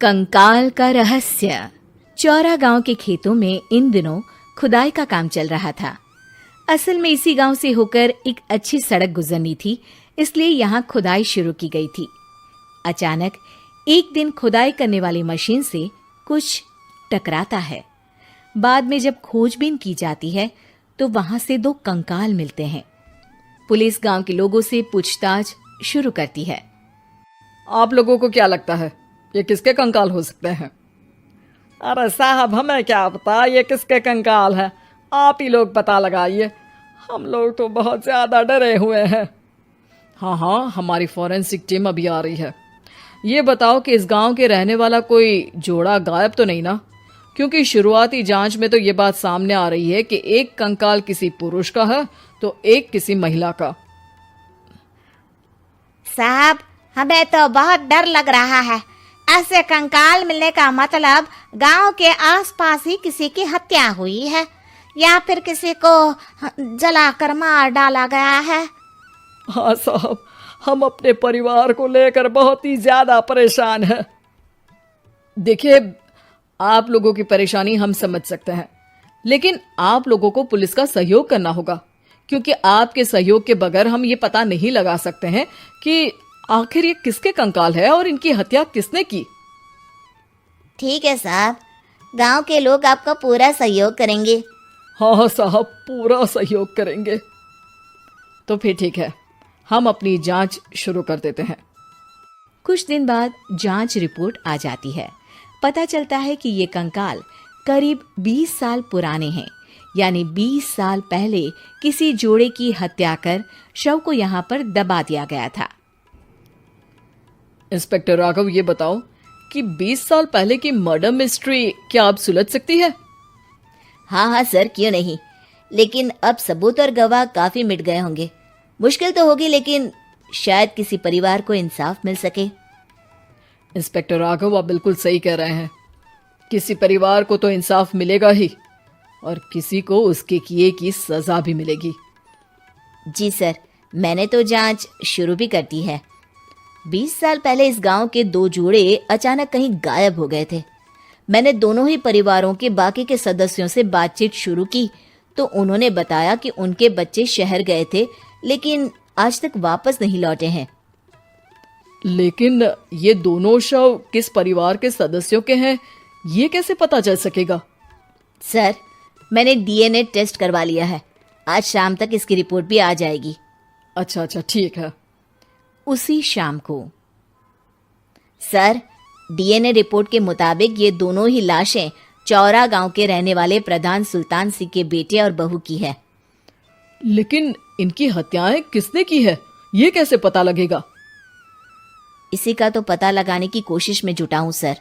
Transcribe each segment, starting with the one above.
कंकाल का रहस्य। चौरा गांव के खेतों में इन दिनों खुदाई का काम चल रहा था। असल में इसी गांव से होकर एक अच्छी सड़क गुजरनी थी, इसलिए यहाँ खुदाई शुरू की गई थी। अचानक एक दिन खुदाई करने वाली मशीन से कुछ टकराता है। बाद में जब खोजबीन की जाती है तो वहां से 2 कंकाल मिलते हैं। पुलिस गांव के लोगों से पूछताछ शुरू करती है। आप लोगों को क्या लगता है ये किसके कंकाल हो सकते हैं? अरे साहब, हमें क्या पता ये किसके कंकाल है, आप ही लोग पता लगाइए। हम लोग तो बहुत ज्यादा डरे हुए हैं। हाँ, हमारी फॉरेंसिक टीम अभी आ रही है। ये बताओ कि इस गांव के रहने वाला कोई जोड़ा गायब तो नहीं ना? क्योंकि शुरुआती जांच में तो ये बात सामने आ रही है कि एक कंकाल किसी पुरुष का है तो एक किसी महिला का। साहब, हमें तो बहुत डर लग रहा है। ऐसे कंकाल मिलने का मतलब गांव के आसपास ही किसी की हत्या हुई है या फिर किसी को जलाकर मार डाला गया है। हाँ साहब, हम अपने परिवार को लेकर बहुत ही ज्यादा परेशान हैं। देखिए, आप लोगों की परेशानी हम समझ सकते हैं, लेकिन आप लोगों को पुलिस का सहयोग करना होगा, क्योंकि आपके सहयोग के बगैर हम ये पता नहीं लगा सकते हैं कि आखिर ये किसके कंकाल है और इनकी हत्या किसने की। ठीक है साहब, गांव के लोग आपका पूरा सहयोग करेंगे। हाँ साहब, पूरा सहयोग करेंगे। तो फिर ठीक है, हम अपनी जांच शुरू कर देते हैं। कुछ दिन बाद जांच रिपोर्ट आ जाती है। पता चलता है कि ये कंकाल करीब 20 साल पुराने हैं, यानी 20 साल पहले किसी जोड़े की हत्या कर शव को यहाँ पर दबा दिया गया था। इंस्पेक्टर राघव, ये बताओ कि 20 साल पहले की मर्डर मिस्ट्री क्या अब सुलझ सकती है? हाँ सर, क्यों नहीं। लेकिन अब सबूत और गवाह काफी मिट गए होंगे। मुश्किल तो होगी, लेकिन शायद किसी परिवार को इंसाफ मिल सके। इंस्पेक्टर राघव, आप बिल्कुल सही कह रहे हैं। किसी परिवार को तो इंसाफ मिलेगा ही और किसी को उसके किए की सजा भी मिलेगी। जी सर, मैंने तो जांच शुरू भी कर दी है। 20 साल पहले इस गांव के 2 जोड़े अचानक कहीं गायब हो गए थे। मैंने दोनों ही परिवारों के बाकी के सदस्यों से बातचीत शुरू की तो उन्होंने बताया कि उनके बच्चे शहर गए थे, लेकिन आज तक वापस नहीं लौटे हैं। लेकिन ये दोनों शव किस परिवार के सदस्यों के हैं, ये कैसे पता चल सकेगा? सर, मैंने डीएनए टेस्ट करवा लिया है। आज शाम तक इसकी रिपोर्ट भी आ जाएगी। अच्छा, ठीक है। उसी शाम को सर, डीएनए रिपोर्ट के मुताबिक ये दोनों ही लाशें चौरा गांव के रहने वाले प्रधान सुल्तान सिंह के बेटे और बहू की है। लेकिन इनकी हत्याएं किसने की है, ये कैसे पता लगेगा? इसी का तो पता लगाने की कोशिश में जुटा हूं सर।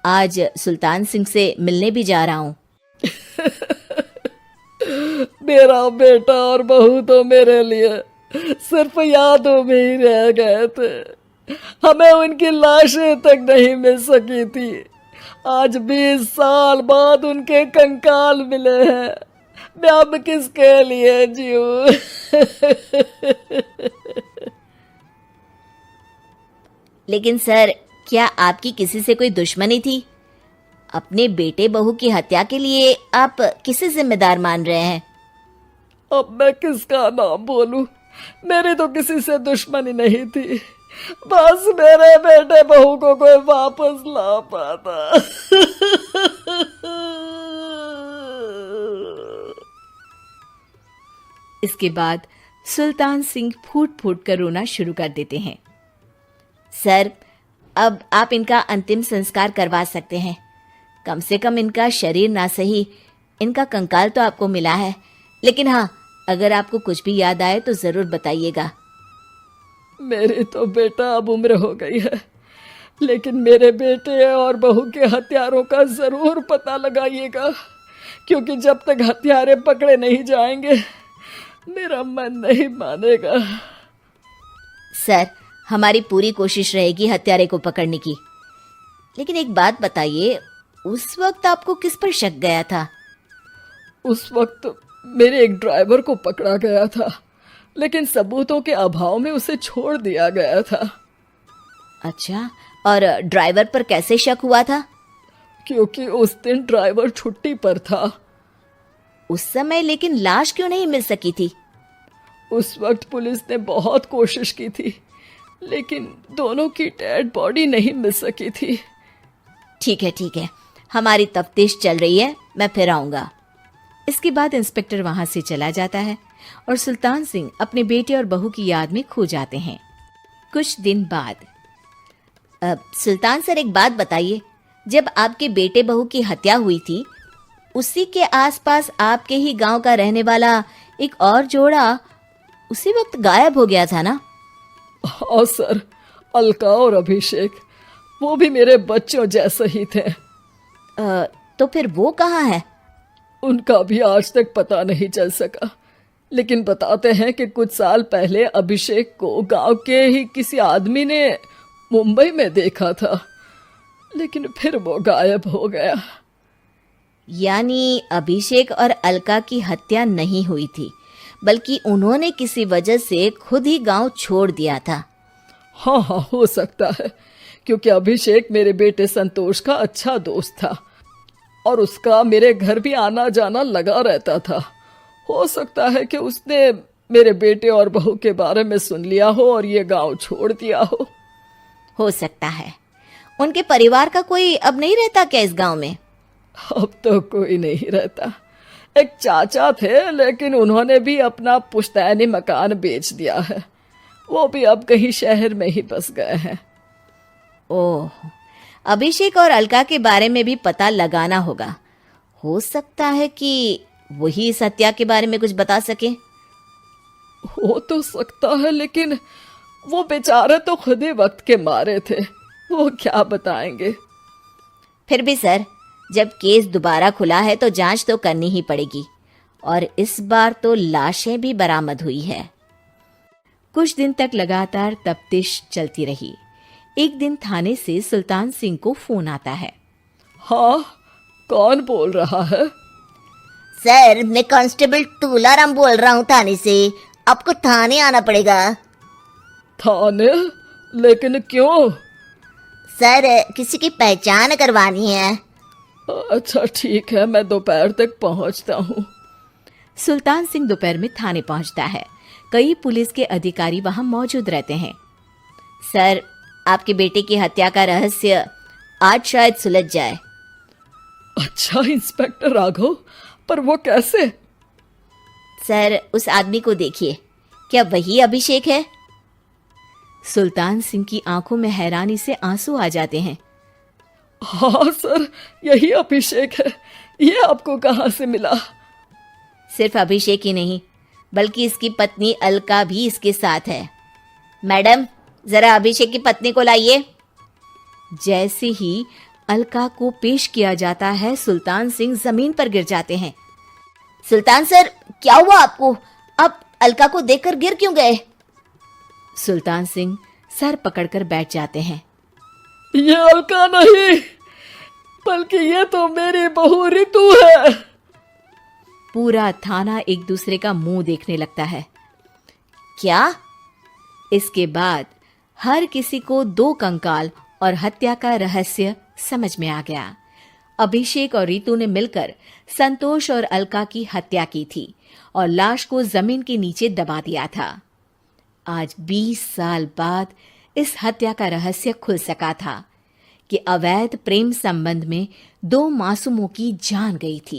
आज सुल्तान सिंह से मिलने भी जा रहा हूं। मेरा बेटा और बहू तो मेरे लिए सिर्फ यादों में ही रह गए थे। हमें उनकी लाशें तक नहीं मिल सकी थी। आज 20 साल बाद उनके कंकाल मिले हैं। मैं अब किसके लिए जीऊं? लेकिन सर, क्या आपकी किसी से कोई दुश्मनी थी? अपने बेटे बहू की हत्या के लिए आप किसे जिम्मेदार मान रहे हैं? अब मैं किसका नाम बोलूं? मेरी तो किसी से दुश्मनी नहीं थी, बस मेरे बेटे बहू को कोई वापस ला पाता। इसके बाद सुल्तान सिंह फूट फूट कर रोना शुरू कर देते हैं। सर, अब आप इनका अंतिम संस्कार करवा सकते हैं। कम से कम इनका शरीर ना सही, इनका कंकाल तो आपको मिला है। लेकिन हाँ, अगर आपको कुछ भी याद आए तो जरूर बताइएगा। मेरी तो बेटा अब उम्र हो गई है, लेकिन मेरे बेटे और बहू के हत्यारों का जरूर पता लगाइएगा, क्योंकि जब तक हत्यारे पकड़े नहीं जाएंगे मेरा मन नहीं मानेगा। सर, हमारी पूरी कोशिश रहेगी हत्यारे को पकड़ने की। लेकिन एक बात बताइए, उस वक्त आपको किस पर शक गया था? उस वक्त मेरे एक ड्राइवर को पकड़ा गया था, लेकिन सबूतों के अभाव में उसे छोड़ दिया गया था। अच्छा, और ड्राइवर पर कैसे शक हुआ था? क्योंकि उस दिन ड्राइवर छुट्टी पर था। उस समय लेकिन लाश क्यों नहीं मिल सकी थी? उस वक्त पुलिस ने बहुत कोशिश की थी, लेकिन दोनों की डेड बॉडी नहीं मिल सकी थी। ठीक है, हमारी तफ्तीश चल रही है, मैं फिर आऊंगा। इसके बाद इंस्पेक्टर वहां से चला जाता है और सुल्तान सिंह अपने बेटे और बहू की याद में खो जाते हैं। कुछ दिन बाद सुल्तान सर, एक बात बताइए, जब आपके बेटे बहू की हत्या हुई थी, उसी के आसपास आपके ही गांव का रहने वाला एक और जोड़ा उसी वक्त गायब हो गया था ना? हाँ सर, अलका और अभिषेक, वो भी मेरे बच्चों जैसे ही थे। तो फिर वो कहाँ है? उनका भी आज तक पता नहीं चल सका, लेकिन बताते हैं कि कुछ साल पहले अभिषेक को गांव के ही किसी आदमी ने मुंबई में देखा था, लेकिन फिर वो गायब हो गया। यानी अभिषेक और अलका की हत्या नहीं हुई थी, बल्कि उन्होंने किसी वजह से खुद ही गांव छोड़ दिया था। हाँ, हो सकता है, क्योंकि अभिषेक मेरे बेटे संतोष का अच्छा दोस्त था और उसका मेरे घर भी आना जाना लगा रहता था। हो सकता है कि उसने मेरे बेटे और बहू के बारे में सुन लिया हो और ये गांव छोड़ दिया हो सकता है। उनके परिवार का कोई अब नहीं रहता क्या इस गांव में? अब तो कोई नहीं रहता। एक चाचा थे, लेकिन उन्होंने भी अपना पुश्तैनी मकान बेच दिया है। वो भी अब कहीं शहर में ही बस गए हैं। ओह, अभिषेक और अलका के बारे में भी पता लगाना होगा। हो सकता है कि वही इस हत्या के बारे में कुछ बता सके। हो तो सकता है, लेकिन वो बेचारे तो खुद ही वक्त के मारे थे, वो क्या बताएंगे। फिर भी सर, जब केस दोबारा खुला है तो जांच तो करनी ही पड़ेगी, और इस बार तो लाशें भी बरामद हुई है। कुछ दिन तक लगातार तफ्तीश चलती रही। एक दिन थाने से सुल्तान सिंह को फोन आता है। हाँ, कौन बोल रहा है? सर, मैं कांस्टेबल तुलाराम बोल रहा हूँ थाने से। आपको थाने आना पड़ेगा। थाने? लेकिन क्यों? सर, किसी की पहचान करवानी है। अच्छा ठीक है, मैं दोपहर तक पहुंचता हूँ। सुल्तान सिंह दोपहर में थाने पहुंचता है। कई पुलिस के अधिकारी वहां मौजूद रहते हैं। सर, आपके बेटे की हत्या का रहस्य आज शायद सुलझ जाए। अच्छा इंस्पेक्टर राघव, पर वो कैसे? सर, उस आदमी को देखिए, क्या वही अभिषेक है? सुल्तान सिंह की आंखों में हैरानी से आंसू आ जाते हैं। हाँ सर, यही अभिषेक है। ये आपको कहाँ से मिला? सिर्फ अभिषेक ही नहीं, बल्कि इसकी पत्नी अलका भी इसके साथ है। मैडम, जरा अभिषेक की पत्नी को लाइए। जैसे ही अलका को पेश किया जाता है, सुल्तान सिंह जमीन पर गिर जाते हैं। सुल्तान सर, क्या हुआ आपको? आप अलका को देखकर गिर क्यों गए? सुल्तान सिंह सर पकड़कर बैठ जाते हैं। ये अलका नहीं, बल्कि ये तो मेरी बहू रितु है। पूरा थाना एक दूसरे का मुंह देखने लगता है। क्या? इसके बाद हर किसी को दो कंकाल और हत्या का रहस्य समझ में आ गया। अभिषेक और रितु ने मिलकर संतोष और अलका की हत्या की थी और लाश को जमीन के नीचे दबा दिया था। आज 20 साल बाद इस हत्या का रहस्य खुल सका था कि अवैध प्रेम संबंध में 2 मासूमों की जान गई थी।